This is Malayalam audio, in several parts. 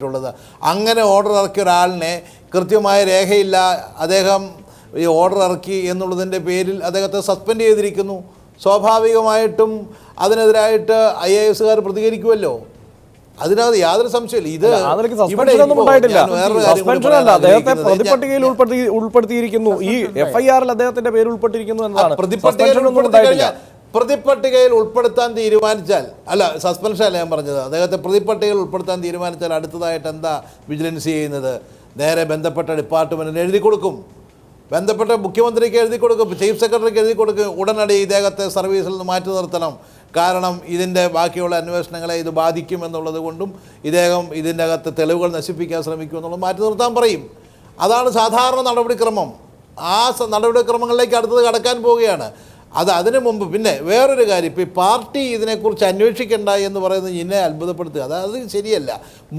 ുള്ളത് അങ്ങനെ ഓർഡർ ഇറക്കിയ ഒരാളിനെ കൃത്യമായ രേഖയില്ല, അദ്ദേഹം ഈ ഓർഡർ ഇറക്കി എന്നുള്ളതിൻ്റെ പേരിൽ അദ്ദേഹത്തെ സസ്പെൻഡ് ചെയ്തിരിക്കുന്നു. സ്വാഭാവികമായിട്ടും അതിനെതിരായിട്ട് IAS പ്രതികരിക്കുമല്ലോ, അതിനകത്ത് യാതൊരു സംശയമില്ല. ഇത് ഉൾപ്പെടുത്തിയിരിക്കുന്നു, ഈ FIR-ൽ അദ്ദേഹത്തിന്റെ പേര് ഉൾപ്പെട്ടിരിക്കുന്നു എന്നതാണ്. പ്രതിപട്ടികയിൽ ഉൾപ്പെടുത്താൻ തീരുമാനിച്ചാൽ, അല്ല സസ്പെൻഷൻ അല്ല ഞാൻ പറഞ്ഞത്, അദ്ദേഹത്തെ പ്രതിപട്ടികയിൽ ഉൾപ്പെടുത്താൻ തീരുമാനിച്ചാൽ അടുത്തതായിട്ട് എന്താ വിജിലൻസ് ചെയ്യുന്നത്? നേരെ ബന്ധപ്പെട്ട ഡിപ്പാർട്ട്മെൻറ്റിന് എഴുതി കൊടുക്കും, ബന്ധപ്പെട്ട മുഖ്യമന്ത്രിക്ക് എഴുതി കൊടുക്കും, ചീഫ് സെക്രട്ടറിക്ക് എഴുതി കൊടുക്കും, ഉടനടി ഇദ്ദേഹത്തെ സർവീസിൽ നിന്ന് മാറ്റി നിർത്തണം, കാരണം ഇതിൻ്റെ ബാക്കിയുള്ള അന്വേഷണങ്ങളെ ഇത് ബാധിക്കുമെന്നുള്ളത് കൊണ്ടും ഇദ്ദേഹം ഇതിൻ്റെ അകത്ത് തെളിവുകൾ നശിപ്പിക്കാൻ ശ്രമിക്കുമെന്നുള്ളത് മാറ്റി നിർത്താൻ പറയും. അതാണ് സാധാരണ നടപടിക്രമം. ആ നടപടിക്രമങ്ങളിലേക്ക് അടുത്തത് കടക്കാൻ പോവുകയാണ്. അതിനു മുമ്പ് പിന്നെ വേറൊരു കാര്യം, ഇപ്പോൾ ഈ പാർട്ടി ഇതിനെക്കുറിച്ച് അന്വേഷിക്കേണ്ട എന്ന് പറയുന്നത് എന്നെ അത്ഭുതപ്പെടുത്തുക. അത് ശരിയല്ല.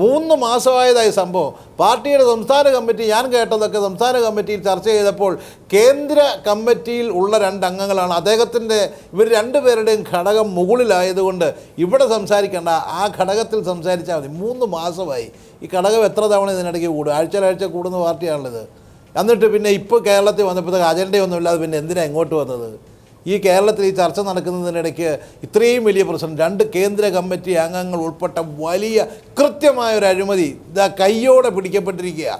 3 മാസമായതായി സംഭവം. പാർട്ടിയുടെ സംസ്ഥാന കമ്മിറ്റി, ഞാൻ കേട്ടതൊക്കെ സംസ്ഥാന കമ്മിറ്റിയിൽ ചർച്ച ചെയ്തപ്പോൾ കേന്ദ്ര കമ്മിറ്റിയിൽ ഉള്ള 2 അംഗങ്ങളാണ്. അദ്ദേഹത്തിൻ്റെ ഇവർ 2 പേരുടെയും ഘടകം മുകളിലായതുകൊണ്ട് ഇവിടെ സംസാരിക്കേണ്ട, ആ ഘടകത്തിൽ സംസാരിച്ചാൽ മതി. 3 മാസമായി. ഈ ഘടകം എത്ര തവണ ഇതിനിടയ്ക്ക് കൂടും? ആഴ്ച കൂടുന്ന പാർട്ടിയാണിത്. എന്നിട്ട് പിന്നെ ഇപ്പോൾ കേരളത്തിൽ വന്നപ്പോഴത്തേക്ക് അജണ്ടയൊന്നുമില്ലാതെ പിന്നെ എന്തിനാണ് ഇങ്ങോട്ട് വന്നത്? ഈ കേരളത്തിൽ ഈ ചർച്ച നടക്കുന്നതിനിടയ്ക്ക് ഇത്രയും വലിയ പ്രശ്നം, 2 കേന്ദ്ര കമ്മിറ്റി അംഗങ്ങൾ ഉൾപ്പെട്ട വലിയ കൃത്യമായൊരു അഴിമതി ഇതാ കയ്യോടെ പിടിക്കപ്പെട്ടിരിക്കുക.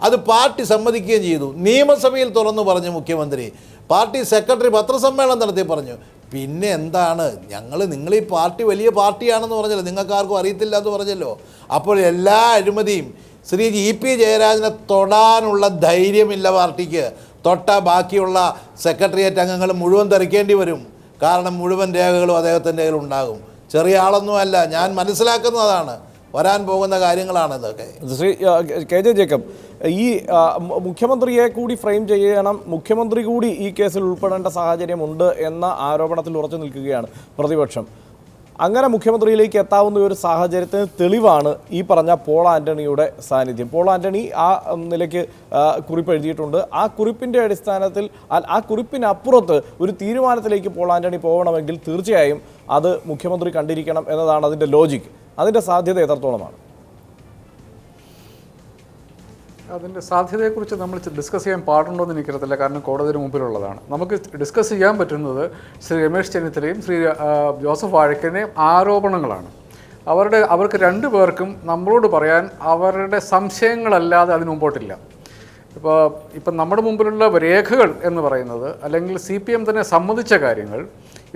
അത് പാർട്ടി സമ്മതിക്കുകയും ചെയ്തു. നിയമസഭയിൽ തുറന്നു പറഞ്ഞു മുഖ്യമന്ത്രി. പാർട്ടി സെക്രട്ടറി പത്രസമ്മേളനം നടത്തി പറഞ്ഞു. പിന്നെ എന്താണ് നിങ്ങൾ ഈ പാർട്ടി വലിയ പാർട്ടിയാണെന്ന് പറഞ്ഞല്ലോ, നിങ്ങൾക്കാർക്കും അറിയത്തില്ല എന്ന് പറഞ്ഞല്ലോ. അപ്പോൾ എല്ലാ അഴിമതിയും ശ്രീ EP ജയരാജനെ തൊടാനുള്ള ധൈര്യമില്ല പാർട്ടിക്ക്. തൊട്ട ബാക്കിയുള്ള സെക്രട്ടേറിയറ്റ് അംഗങ്ങൾ മുഴുവൻ തെറിക്കേണ്ടി വരും. കാരണം മുഴുവൻ രേഖകളും അദ്ദേഹത്തിൻ്റെ കയ്യിൽ ഉണ്ടാകും. ചെറിയ ആളൊന്നുമല്ല, ഞാൻ മനസ്സിലാക്കുന്നതാണ്, വരാൻ പോകുന്ന കാര്യങ്ങളാണ് ഇതൊക്കെ. ശ്രീ KJ ജേക്കബ്, ഈ മുഖ്യമന്ത്രിയെ കൂടി ഫ്രെയിം ചെയ്യണം, മുഖ്യമന്ത്രി കൂടി ഈ കേസിൽ ഉൾപ്പെടേണ്ട സാഹചര്യമുണ്ട് എന്ന ആരോപണത്തിൽ ഉറച്ചു നിൽക്കുകയാണ് പ്രതിപക്ഷം. അങ്ങനെ മുഖ്യമന്ത്രിയിലേക്ക് എത്താവുന്ന ഒരു സാഹചര്യത്തിന് തെളിവാണ് ഈ പറഞ്ഞ പോൾ ആൻ്റണിയുടെ സാന്നിധ്യം. പോൾ ആൻ്റണി ആ നിലയ്ക്ക് കുറിപ്പ് എഴുതിയിട്ടുണ്ട്. ആ കുറിപ്പിൻ്റെ അടിസ്ഥാനത്തിൽ, ആ കുറിപ്പിനപ്പുറത്ത് ഒരു തീരുമാനത്തിലേക്ക് പോൾ ആൻ്റണി പോകണമെങ്കിൽ തീർച്ചയായും അത് മുഖ്യമന്ത്രി കണ്ടിരിക്കണം എന്നതാണ് അതിൻ്റെ ലോജിക്ക്. അതിൻ്റെ സാധ്യത എത്രത്തോളമാണ്? അതിൻ്റെ സാധ്യതയെക്കുറിച്ച് നമ്മൾ ഡിസ്കസ് ചെയ്യാൻ പാടുണ്ടോ എന്ന് എനിക്കറിയത്തില്ല, കാരണം കോടതിയുടെ മുമ്പിലുള്ളതാണ്. നമുക്ക് ഡിസ്കസ് ചെയ്യാൻ പറ്റുന്നത് ശ്രീ രമേശ് ചെന്നിത്തലയും ശ്രീ ജോസഫ് വാഴക്കനെയും ആരോപണങ്ങളാണ്. അവർക്ക് 2 പേർക്കും നമ്മളോട് പറയാൻ അവരുടെ സംശയങ്ങളല്ലാതെ അതിന് മുമ്പോട്ടില്ല. ഇപ്പം നമ്മുടെ മുമ്പിലുള്ള രേഖകൾ എന്ന് പറയുന്നത്, അല്ലെങ്കിൽ CPM തന്നെ സമ്മതിച്ച കാര്യങ്ങൾ,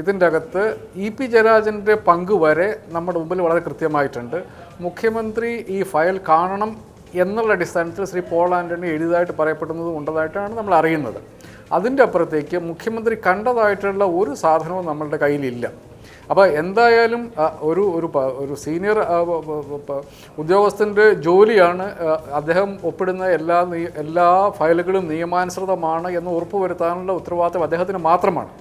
ഇതിൻ്റെ അകത്ത് EP ജയരാജൻ്റെ പങ്ക് വരെ നമ്മുടെ മുമ്പിൽ വളരെ കൃത്യമായിട്ടുണ്ട്. മുഖ്യമന്ത്രി ഈ ഫയൽ കാണണം എന്നുള്ള അടിസ്ഥാനത്തിൽ ശ്രീ പോൾ ആൻ്റണി എഴുതിയതായിട്ട് പറയപ്പെടുന്നത് ഉണ്ടതായിട്ടാണ് നമ്മൾ അറിയുന്നത്. അതിൻ്റെ അപ്പുറത്തേക്ക് മുഖ്യമന്ത്രി കണ്ടതായിട്ടുള്ള ഒരു സാധനവും നമ്മളുടെ കയ്യിലില്ല. അപ്പോൾ എന്തായാലും ഒരു സീനിയർ ഉദ്യോഗസ്ഥൻ്റെ ജോലിയാണ് അദ്ദേഹം ഒപ്പിടുന്ന എല്ലാ ഫയലുകളും നിയമാനുസൃതമാണ് എന്ന് ഉറപ്പുവരുത്താനുള്ള ഉത്തരവാദിത്തം അദ്ദേഹത്തിന് മാത്രമാണ്.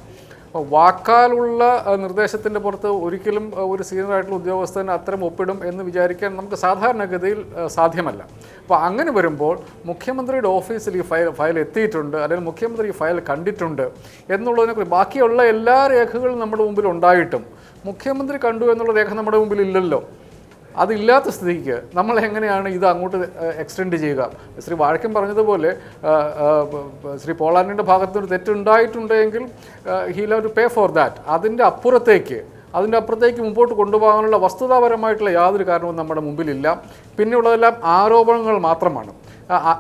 വാക്കാലുള്ള നിർദ്ദേശത്തിൻ്റെ പുറത്ത് ഒരിക്കലും ഒരു സീനിയറായിട്ടുള്ള ഉദ്യോഗസ്ഥൻ അത്തരം ഒപ്പിടും എന്ന് വിചാരിക്കാൻ നമുക്ക് സാധാരണഗതിയിൽ സാധ്യമല്ല. അപ്പോൾ അങ്ങനെ വരുമ്പോൾ മുഖ്യമന്ത്രിയുടെ ഓഫീസിൽ ഈ ഫയൽ എത്തിയിട്ടുണ്ട്, അല്ലെങ്കിൽ മുഖ്യമന്ത്രി ഈ ഫയൽ കണ്ടിട്ടുണ്ട് എന്നുള്ളതിനെക്കുറിച്ച് ബാക്കിയുള്ള എല്ലാ രേഖകളും നമ്മുടെ മുമ്പിൽ ഉണ്ടായിട്ടും മുഖ്യമന്ത്രി കണ്ടു എന്നുള്ള രേഖ നമ്മുടെ മുമ്പിൽ ഇല്ലല്ലോ. അതില്ലാത്ത സ്ഥിതിക്ക് നമ്മൾ എങ്ങനെയാണ് ഇത് അങ്ങോട്ട് എക്സ്റ്റെൻഡ് ചെയ്യുക? ശ്രീ വാഴക്കൻ പറഞ്ഞതുപോലെ ശ്രീ പോൾ ആൻ്റണിയുടെ ഭാഗത്തൊരു തെറ്റുണ്ടായിട്ടുണ്ടെങ്കിൽ he'll have to pay for that. അതിൻ്റെ അപ്പുറത്തേക്ക് മുമ്പോട്ട് കൊണ്ടുപോകാനുള്ള വസ്തുതാപരമായിട്ടുള്ള യാതൊരു കാരണവും നമ്മുടെ മുമ്പിലില്ല. പിന്നെയുള്ളതെല്ലാം ആരോപണങ്ങൾ മാത്രമാണ്.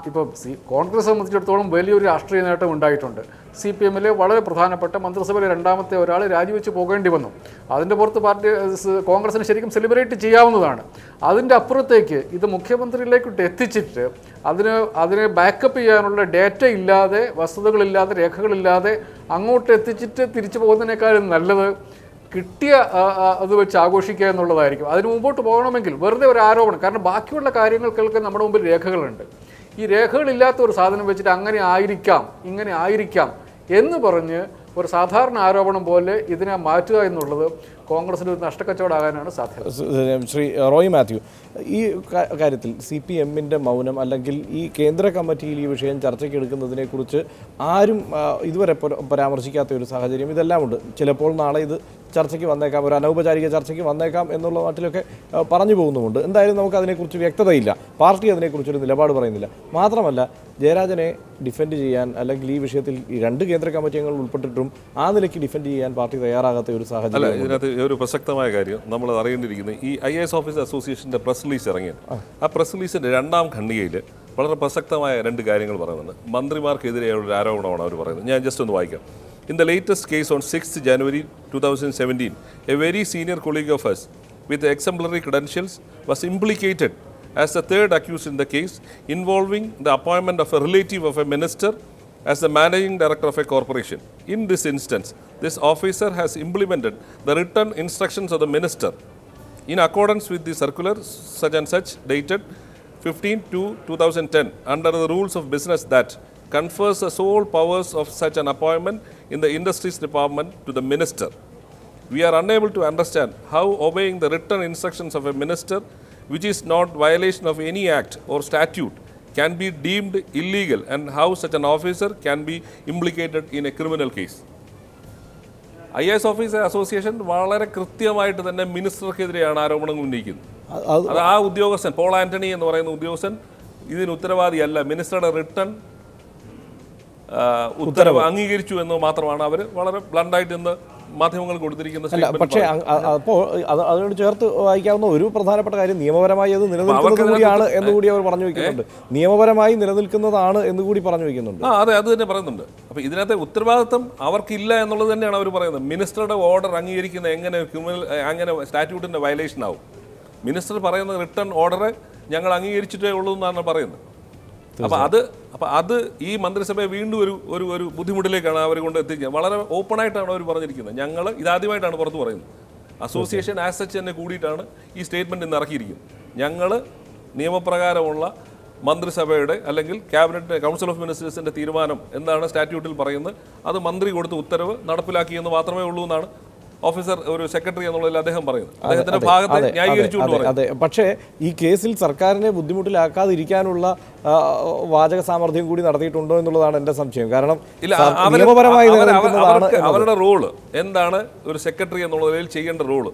ഇപ്പോൾ കോൺഗ്രസ് സംബന്ധിച്ചിടത്തോളം വലിയൊരു രാഷ്ട്രീയ നേട്ടം ഉണ്ടായിട്ടുണ്ട്. CPM-ലെ വളരെ പ്രധാനപ്പെട്ട മന്ത്രിസഭയിലെ 2ാമത്തെ ഒരാൾ രാജിവെച്ച് പോകേണ്ടി വന്നു. അതിൻ്റെ പുറത്ത് കോൺഗ്രസിന് ശരിക്കും സെലിബ്രേറ്റ് ചെയ്യാവുന്നതാണ്. അതിൻ്റെ അപ്പുറത്തേക്ക് ഇത് മുഖ്യമന്ത്രിയിലേക്കിട്ട് എത്തിച്ചിട്ട് അതിനെ ബാക്കപ്പ് ചെയ്യാനുള്ള ഡേറ്റ ഇല്ലാതെ, വസ്തുതകളില്ലാതെ, രേഖകളില്ലാതെ അങ്ങോട്ട് എത്തിച്ചിട്ട് തിരിച്ചു പോകുന്നതിനേക്കാളും നല്ലത് കിട്ടിയ അത് വെച്ച് ആഘോഷിക്കുക എന്നുള്ളതായിരിക്കും. അതിന് മുമ്പോട്ട് പോകണമെങ്കിൽ വെറുതെ ഒരു ആരോപണം, കാരണം ബാക്കിയുള്ള കാര്യങ്ങൾക്കൊക്കെ നമ്മുടെ മുമ്പിൽ രേഖകളുണ്ട്. ഈ രേഖകളില്ലാത്ത ഒരു സാധനം വെച്ചിട്ട് അങ്ങനെ ആയിരിക്കാം, ഇങ്ങനെ ആയിരിക്കാം എന്ന് പറഞ്ഞ് ഒരു സാധാരണ ആരോപണം പോലെ ഇതിനെ മാറ്റുക എന്നുള്ളത് കോൺഗ്രസിന് ഒരു നഷ്ടക്കച്ചവടമാകാനാണ് സാധ്യത. ശ്രീ റോയ് മാത്യു, ഈ കാര്യത്തിൽ CPM-ന്റെ മൗനം അല്ലെങ്കിൽ ഈ കേന്ദ്ര കമ്മിറ്റിയിൽ ഈ വിഷയം ചർച്ചയ്ക്ക് എടുക്കുന്നതിനെക്കുറിച്ച് ആരും ഇതുവരെ പരാമർശിക്കാത്ത ഒരു സാഹചര്യം ഇതെല്ലാം ഉണ്ട്. ചിലപ്പോൾ നാളെ ഇത് ചർച്ചയ്ക്ക് വന്നേക്കാം, ഒരു അനൗപചാരിക ചർച്ചയ്ക്ക് വന്നേക്കാം എന്നുള്ള നാട്ടിലൊക്കെ പറഞ്ഞു പോകുന്നുമുണ്ട്. എന്തായാലും നമുക്ക് അതിനെക്കുറിച്ച് വ്യക്തതയില്ല, പാർട്ടി അതിനെക്കുറിച്ചൊരു നിലപാട് പറയുന്നില്ല. മാത്രമല്ല, ജയരാജനെ ഡിഫെൻഡ് ചെയ്യാൻ അല്ലെങ്കിൽ ഈ വിഷയത്തിൽ ഈ 2 കേന്ദ്ര കമ്മിറ്റി അംഗങ്ങൾ ഉൾപ്പെട്ടിട്ടും ആ നിലയ്ക്ക് ഡിഫെൻഡ് ചെയ്യാൻ പാർട്ടി തയ്യാറാകാത്ത ഒരു സാഹചര്യം. ഇതിനകത്ത് ഒരു പ്രസക്തമായ കാര്യം നമ്മൾ അറിയേണ്ടിയിരിക്കുന്നത്, ഈ IAS ഓഫീസർ അസോസിയേഷൻ്റെ പ്രസ് റിലീസ് ഇറങ്ങിയത്, ആ പ്രസ് റിലീസിൻ്റെ 2ാം ഖണ്ഡികയിൽ വളരെ പ്രസക്തമായ 2 കാര്യങ്ങൾ പറയുന്നുണ്ട്. മന്ത്രിമാർക്കെതിരെയുള്ള ഒരു ആരോപണമാണ് അവർ പറയുന്നത്. ഞാൻ ജസ്റ്റ് ഒന്ന് വായിക്കാം. In the latest case on 6th January 2017, a very senior colleague of us with exemplary credentials was implicated as the 3rd accused in the case involving the appointment of a relative of a minister as the managing director of a corporation. In this instance, this officer has implemented the written instructions of the minister in accordance with the circular such and such dated 15/2/2010 under the rules of business that confers the sole powers of such an appointment in the Industries Department to the minister. We are unable to understand how obeying the written instructions of a minister, which is not violation of any act or statute, can be deemed illegal, and how such an officer can be implicated in a criminal case. IAS officer association വളരെ കൃത്യമായിട്ട് തന്നെ മിനിസ്റ്റർക്കെതിരെയാണ് ആരോപണങ്ങൾ ഉന്നയിക്കുന്നത്. അത് ആ ഉദ്യോഗസ്ഥൻ പോൾ ആന്റണി എന്ന് പറയുന്ന ഉദ്യോഗസ്ഥൻ ഇതിന് ഉത്തരവാദിയല്ല. മിനിസ്റ്ററുടെ റിട്ടേൺ ഉത്തരവ് അംഗീകരിച്ചു എന്ന് മാത്രമാണ് അവർ വളരെ ബ്ലണ്ടായിട്ട് ഇന്ന് മാധ്യമങ്ങൾ കൊടുത്തിരിക്കുന്ന. പക്ഷേ അപ്പോൾ അതിനോട് ചേർത്ത് വായിക്കാവുന്ന ഒരു പ്രധാനപ്പെട്ട കാര്യം, നിയമപരമായി അത് നിലനിൽക്കുന്നത് കൂടിയാണ് എന്നുകൂടി അവർ പറഞ്ഞു വയ്ക്കുന്നുണ്ട്. നിയമപരമായി നിലനിൽക്കുന്നതാണ് എന്നുകൂടി പറഞ്ഞു വയ്ക്കുന്നുണ്ട്. അതെ, അത് തന്നെ പറയുന്നുണ്ട്. അപ്പോൾ ഇതിനകത്തെ ഉത്തരവാദിത്വം അവർക്കില്ല എന്നുള്ളത് തന്നെയാണ് അവർ പറയുന്നത്. മിനിസ്റ്ററുടെ ഓർഡർ അംഗീകരിക്കുന്ന എങ്ങനെ ക്രിമിനൽ, അങ്ങനെ സ്റ്റാറ്റ്യൂട്ടിൻ്റെ വയലേഷൻ ആവും? മിനിസ്റ്റർ പറയുന്ന റിട്ടേൺ ഓർഡർ ഞങ്ങൾ അംഗീകരിച്ചിട്ടേ ഉള്ളൂ എന്നാണ് പറയുന്നത്. അപ്പോൾ അത് ഈ മന്ത്രിസഭയെ വീണ്ടും ഒരു ബുദ്ധിമുട്ടിലേക്കാണ് അവർ കൊണ്ട് എത്തിക്കുക. വളരെ ഓപ്പണായിട്ടാണ് അവർ പറഞ്ഞിരിക്കുന്നത്. ഞങ്ങൾ ഇതാദ്യമായിട്ടാണ് പുറത്ത് പറയുന്നത്. അസോസിയേഷൻ ആസ് സച്ച് തന്നെ കൂടിയിട്ടാണ് ഈ സ്റ്റേറ്റ്മെൻറ്റ് ഇന്ന് ഇറക്കിയിരിക്കുന്നത്. ഞങ്ങൾ നിയമപ്രകാരമുള്ള മന്ത്രിസഭയുടെ അല്ലെങ്കിൽ ക്യാബിനറ്റ് കൗൺസിൽ ഓഫ് മിനിസ്റ്റേഴ്സിൻ്റെ തീരുമാനം എന്താണ് സ്റ്റാറ്റ്യൂട്ടിൽ പറയുന്നത്, അത് മന്ത്രി കൊടുത്ത ഉത്തരവ് നടപ്പിലാക്കിയെന്ന് മാത്രമേ ഉള്ളൂ എന്നാണ് ഓഫീസർ, ഒരു സെക്രട്ടറി എന്നുള്ളതിൽ അദ്ദേഹം പറയുന്നത്. അദ്ദേഹത്തിന്റെ ഭാഗത്തെ ന്യായീകരിച്ചുകൊണ്ട് പറയും. അതെ, പക്ഷേ ഈ കേസിൽ സർക്കാരിനെ ബുദ്ധിമുട്ടിലാക്കാതിരിക്കാനുള്ള വാചക സാമർഥ്യം കൂടി നടത്തിയിട്ടുണ്ടോ എന്നുള്ളതാണ് എൻ്റെ സംശയം. കാരണം അവരുടെ റോള് എന്താണ്, ഒരു സെക്രട്ടറി എന്നുള്ളതിൽ ചെയ്യേണ്ട റോള്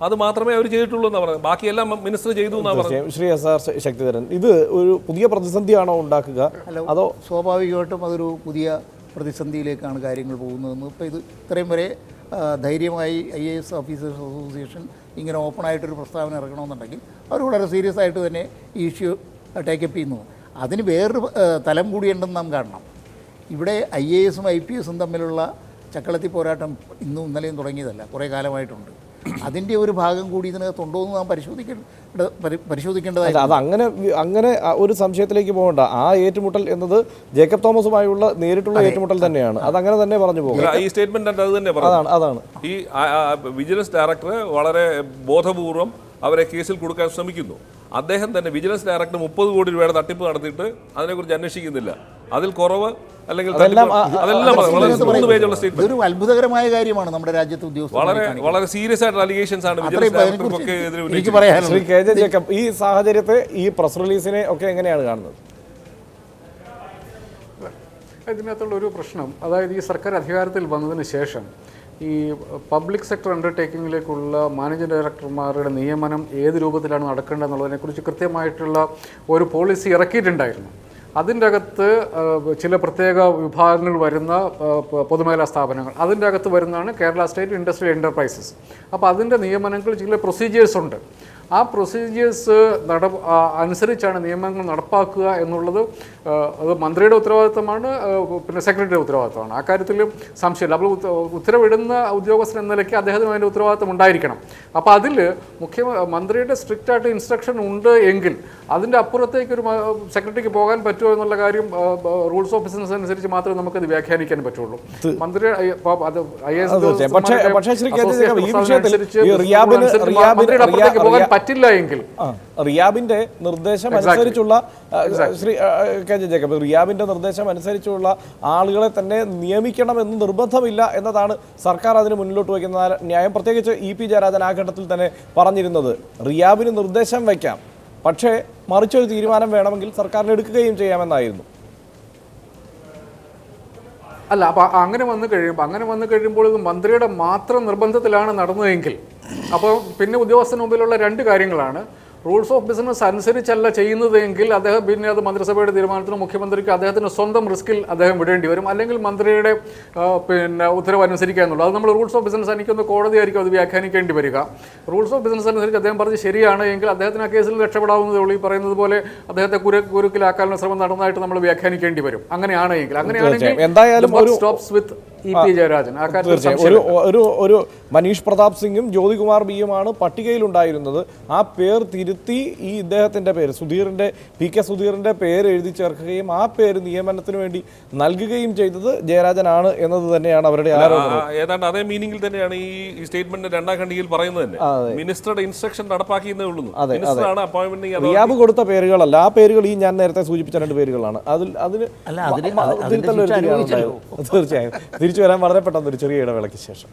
അത് മാത്രമേ അവർ ചെയ്തിട്ടുള്ളൂ എന്നാണ് പറയുന്നത്. ബാക്കിയെല്ലാം മിനിസ്റ്റർ ചെയ്തു എന്നാണ് പറയുന്നത്. ശ്രീ SR ശക്തിധരൻ, ഇത് ഒരു പുതിയ പ്രതിസന്ധിയാണോ ഉണ്ടാക്കുക, അതോ സ്വാഭാവികമായിട്ടും അതൊരു പുതിയ പ്രതിസന്ധിയിലേക്കാണ് കാര്യങ്ങൾ പോകുന്നതെന്ന്? ഇപ്പോൾ ഇത് ഇത്രയും വരെ ധൈര്യമായി IAS ഓഫീസേഴ്സ് അസോസിയേഷൻ ഇങ്ങനെ ഓപ്പണായിട്ടൊരു പ്രസ്താവന ഇറക്കണമെന്നുണ്ടെങ്കിൽ അവർ വളരെ സീരിയസ് ആയിട്ട് തന്നെ ഈ ഇഷ്യൂ ടേക്കപ്പ് ചെയ്യുന്നു. അതിന് വേറൊരു തലം കൂടിയുണ്ടെന്ന് നാം കാണണം. ഇവിടെ IASഉം IPSഉം തമ്മിലുള്ള ചക്കളത്തി പോരാട്ടം ഇന്നും ഇന്നലെയും തുടങ്ങിയതല്ല, കുറേ കാലമായിട്ടുണ്ട്. അതിൻ്റെ ഒരു ഭാഗം കൂടി ഇതിനകത്തുണ്ടോ എന്ന് നാം പരിശോധിക്കേണ്ടതായിട്ട്. അത് അങ്ങനെ ഒരു സംശയത്തിലേക്ക് പോകണ്ട. ആ ഏറ്റുമുട്ടൽ എന്നത് ജേക്കബ് തോമസുമായുള്ള നേരിട്ടുള്ള ഏറ്റുമുട്ടൽ തന്നെയാണ്. അതങ്ങനെ തന്നെ പറഞ്ഞു പോകും. ഈ സ്റ്റേറ്റ്മെന്റ് അത് തന്നെ അതാണ് ഈ വിജിലൻസ് ഡയറക്ടർ വളരെ ബോധപൂർവം അവരെ കേസിൽ കൊടുക്കാൻ ശ്രമിക്കുന്നു. അദ്ദേഹം തന്നെ വിജിലൻസ് ഡയറക്ടർ 30 കോടി രൂപയുടെ തട്ടിപ്പ് നടത്തിയിട്ട് അതിനെക്കുറിച്ച് അന്വേഷിക്കുന്നില്ല. അതിൽ കുറവ് അല്ലെങ്കിൽ ഒരു അത്ഭുതകരമായ കാര്യമാണ് നമ്മുടെ രാജ്യത്തെ ഉദ്യോഗസ്ഥർ. വളരെ സീരിയസ് ആയിട്ടുള്ള അലിഗേഷൻസ് ആണ് ശ്രീ KJ ജേക്കബ്, ഈ സാഹചര്യത്തെ, ഈ പ്രസ് റിലീസിനെ ഒക്കെ എങ്ങനെയാണ് കാണുന്നത്? ഇതിനകത്തുള്ള ഒരു പ്രശ്നം, അതായത് ഈ സർക്കാർ അധികാരത്തിൽ വന്നതിന് ശേഷം ഈ പബ്ലിക് സെക്ടർ അണ്ടർടേക്കിങ്ങിലേക്കുള്ള മാനേജിംഗ് ഡയറക്ടർമാരുടെ നിയമനം ഏത് രൂപത്തിലാണ് നടക്കേണ്ടതെന്നുള്ളതിനെക്കുറിച്ച് കൃത്യമായിട്ടുള്ള ഒരു പോളിസി ഇറക്കിയിട്ടുണ്ടായിരുന്നു. അതിൻ്റെ അകത്ത് ചില പ്രത്യേക വിഭാഗങ്ങൾ വരുന്ന പൊതുമേഖലാ സ്ഥാപനങ്ങൾ, അതിൻ്റെ അകത്ത് വരുന്നതാണ് കേരള സ്റ്റേറ്റ് ഇൻഡസ്ട്രിയൽ എൻ്റർപ്രൈസസ്. അപ്പോൾ അതിൻ്റെ നിയമനങ്ങൾ ചില പ്രൊസീജിയേഴ്സ് ഉണ്ട്. ആ പ്രൊസീജിയേഴ്സ് അനുസരിച്ചാണ് നിയമങ്ങൾ നടപ്പാക്കുക എന്നുള്ളത്. അത് മന്ത്രിയുടെ ഉത്തരവാദിത്തമാണ്, പിന്നെ സെക്രട്ടറിയുടെ ഉത്തരവാദിത്തമാണ്. ആ കാര്യത്തിൽ സംശയമില്ല. അപ്പോൾ ഉത്തരവിടുന്ന ഉദ്യോഗസ്ഥൻ എന്ന നിലയ്ക്ക് അദ്ദേഹത്തിന് അതിൻ്റെ ഉത്തരവാദിത്തം ഉണ്ടായിരിക്കണം. അപ്പോൾ അതിൽ മന്ത്രിയുടെ സ്ട്രിക്റ്റ് ആയിട്ട് ഇൻസ്ട്രക്ഷൻ ഉണ്ട് എങ്കിൽ അതിൻ്റെ അപ്പുറത്തേക്ക് ഒരു സെക്രട്ടറിക്ക് പോകാൻ പറ്റുമോ എന്നുള്ള കാര്യം റൂൾസ് ഓഫ് ബിസിനസ് അനുസരിച്ച് മാത്രമേ നമുക്കത് വ്യാഖ്യാനിക്കാൻ പറ്റുള്ളൂ. മന്ത്രി മന്ത്രിയുടെ അപ്പുറത്തേക്ക് പോകാൻ പറ്റില്ല എങ്കിൽ റിയാബിന്റെ നിർദ്ദേശം അനുസരിച്ചുള്ള ശ്രീ കെ ജെ ജേക്കബ്, റിയാബിന്റെ നിർദ്ദേശം അനുസരിച്ചുള്ള ആളുകളെ തന്നെ നിയമിക്കണമെന്ന് നിർബന്ധമില്ല എന്നതാണ് സർക്കാർ അതിന് മുന്നിലോട്ട് വയ്ക്കുന്ന ന്യായം. പ്രത്യേകിച്ച് ഇ പി ജയരാജൻ ആ ഘട്ടത്തിൽ തന്നെ പറഞ്ഞിരുന്നത് റിയാബിന് നിർദ്ദേശം വയ്ക്കാം, പക്ഷേ മറിച്ചൊരു തീരുമാനം വേണമെങ്കിൽ സർക്കാരിന് എടുക്കുകയും ചെയ്യാമെന്നായിരുന്നു. അല്ല, അപ്പോൾ അങ്ങനെ വന്നു കഴിയുമ്പോൾ ഇത് മന്ത്രിയുടെ മാത്രം നിർബന്ധത്തിലാണ് നടന്നതെങ്കിൽ അപ്പോൾ പിന്നെ ഉദ്യോഗസ്ഥന് മുമ്പിലുള്ള രണ്ട് കാര്യങ്ങളാണ്. റൂൾസ് ഓഫ് ബിസിനസ് അനുസരിച്ചല്ല ചെയ്യുന്നതെങ്കിൽ അദ്ദേഹം പിന്നെ അത് മന്ത്രിസഭയുടെ തീരുമാനത്തിന് മുഖ്യമന്ത്രിക്ക് അദ്ദേഹത്തിന് സ്വന്തം റിസ്കിൽ അദ്ദേഹം വിടേണ്ടി വരും, അല്ലെങ്കിൽ മന്ത്രിയുടെ പിന്നെ ഉത്തരവ് അനുസരിക്കുക എന്നുള്ളത്. അത് നമ്മൾ റൂൾസ് ഓഫ് ബിസിനസ് എനിക്കൊന്ന് കോടതിയായിരിക്കും അത് വ്യാഖ്യാനിക്കേണ്ടി വരിക. റൂൾസ് ഓഫ് ബിസിനസ് അനുസരിച്ച് അദ്ദേഹം പറഞ്ഞ് ശരിയാണ് എങ്കിൽ അദ്ദേഹത്തിന് ആ കേസിൽ രക്ഷപ്പെടാവുന്നതേ ഉള്ളൂ. ഈ പറയുന്നത് പോലെ അദ്ദേഹത്തെ കുരുക്കിലാക്കാനുള്ള ശ്രമം നടന്നതായിട്ട് നമ്മൾ വ്യാഖ്യാനിക്കേണ്ടി വരും. അങ്ങനെയാണെങ്കിൽ സ്റ്റോപ്സ് വിത്ത് ഇ പി ജയരാജൻ. ആ കാര്യത്തിൽ ഒരു മനീഷ് പ്രതാപ് സിംഗും ജ്യോതികുമാർ ബിയുമാണ് പട്ടികയിലുണ്ടായിരുന്നത്. ആ പേർ തിരുത്തി ഈ ഇദ്ദേഹത്തിൻ്റെ പേര് സുധീറിൻ്റെ PK സുധീറിൻ്റെ പേര് എഴുതി ചേർക്കുകയും ആ പേര് നിയമനത്തിന് വേണ്ടി നൽകുകയും ചെയ്തത് ജയരാജനാണ് എന്നത് തന്നെയാണ് അവരുടെ ആരോപണം. ഏതാണ്ട് അതേ മീനിങ്ങിൽ തന്നെയാണ് ഈ സ്റ്റേറ്റ്മെന്റ് രണ്ടാം ഖണ്ഡികയിൽ പറയുന്നത് തന്നെ. മിനിസ്റ്ററുടെ ഇൻസ്ട്രക്ഷൻ നടപ്പാക്കിയെന്നേ ഉള്ളൂ. മിനിസ്റ്ററാണ് അപ്പോയിന്റ്മെന്റ്. റിയാബ് കൊടുത്ത പേരുകളല്ല, ആ പേരുകൾ ഈ ഞാൻ നേരത്തെ സൂചിപ്പിച്ച 2 പേരുകളാണ്. തീർച്ചയായും തിരിച്ചു വരാൻ വളരെ പെട്ടെന്ന് ഒരു ചെറിയ ഇടവേളയ്ക്ക് ശേഷം.